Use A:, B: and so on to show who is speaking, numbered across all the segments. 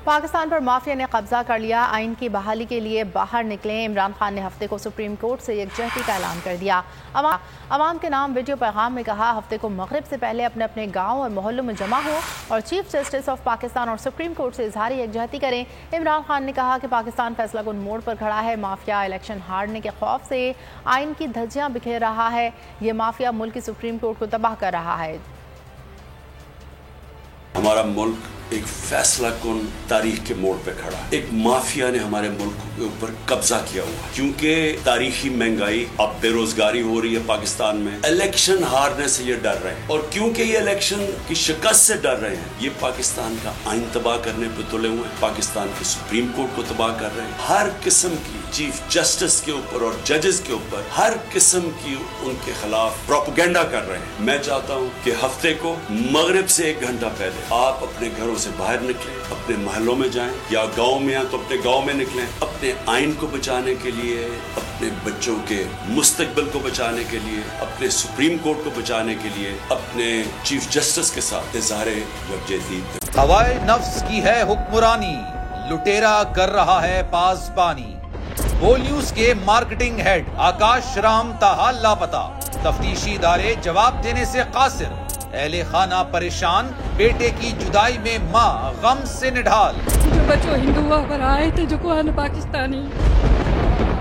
A: پاکستان پر mafia نے قبضہ کر لیا، آئین کی بحالی کے لیے باہر نکلیں۔ عمران خان نے ہفتے کو سپریم کورٹ سے یکجہتی کا اعلان کر دیا۔ عوام کے نام ویڈیو پیغام میں کہا، ہفتے کو مغرب سے پہلے اپنے اپنے گاؤں اور محلوں میں جمع ہو اور چیف جسٹس آف پاکستان اور سپریم کورٹ سے اظہاری یکجہتی کریں۔ عمران خان نے کہا کہ پاکستان فیصلہ کن موڑ پر کھڑا ہے، مافیا الیکشن ہارنے کے خوف سے آئین کی دھجیاں بکھیر رہا ہے، یہ مافیا ملک کی سپریم کورٹ کو تباہ کر رہا ہے۔
B: ہمارا ملک ایک فیصلہ کن تاریخ کے موڑ پہ کھڑا ہے۔ ایک مافیا نے ہمارے ملک کے اوپر قبضہ کیا ہوا، کیونکہ تاریخی مہنگائی، اب بے روزگاری ہو رہی ہے پاکستان میں، الیکشن ہارنے سے یہ ڈر رہے ہیں، اور کیونکہ یہ الیکشن کی شکست سے ڈر رہے ہیں، یہ پاکستان کا آئین تباہ کرنے پہ تلے ہوئے ہیں، پاکستان کی سپریم کورٹ کو تباہ کر رہے ہیں، ہر قسم کی چیف جسٹس کے اوپر اور ججز کے اوپر ہر قسم کی ان کے خلاف پروپیگنڈا کر رہے ہیں۔ میں چاہتا ہوں کہ ہفتے کو مغرب سے 1 گھنٹہ پہلے آپ اپنے گھروں سے باہر نکلیں، اپنے محلوں میں جائیں، یا گاؤں میں ہیں تو اپنے گاؤں میں نکلیں، اپنے آئین کو بچانے کے لیے، اپنے بچوں کے مستقبل کو بچانے کے لیے، اپنے سپریم کورٹ کو بچانے کے لیے اپنے چیف جسٹس کے ساتھ اظہار یکجہتی۔
C: ہوائے نفس کی ہے حکمرانی، لٹیرا کر رہا ہے پاسبانی۔ بول نیوز کے مارکیٹنگ ہیڈ آکاش رام تاحال لاپتہ، تفتیشی ادارے جواب دینے سے قاصر، اہل خانہ پریشان، بیٹے کی جدائی میں ماں غم سے نڈھال۔
D: جو بچو ہندو پر آئے تھے جو کو پاکستانی،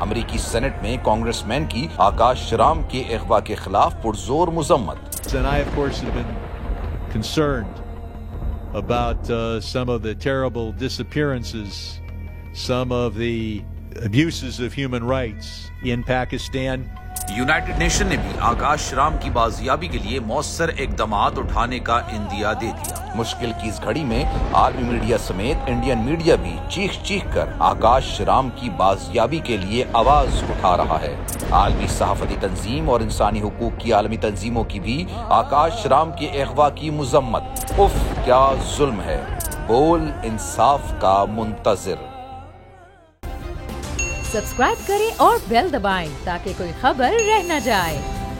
C: امریکی سینٹ میں کانگریس مین کی آکاش رام کے اغوا کے خلاف پرزور مذمت۔
E: And I, of course, have been concerned about some of the terrible disappearances, some of the abuses of human rights in Pakistan.
C: United nation نے بھی آکاش رام کی بازیابی کے لیے مؤثر اقدامات اٹھانے کا عندیہ دے دیا۔ مشکل کی اس گھڑی میں عالمی میڈیا سمیت انڈین میڈیا بھی چیخ چیخ کر آکاش رام کی بازیابی کے لیے آواز اٹھا رہا ہے۔ عالمی صحافتی تنظیم اور انسانی حقوق کی عالمی تنظیموں کی بھی آکاش رام کے اغوا کی مذمت۔ اف کیا ظلم ہے، بول انصاف کا منتظر۔
F: سبسکرائب کریں اور بیل دبائیں تاکہ کوئی خبر رہ نہ جائے۔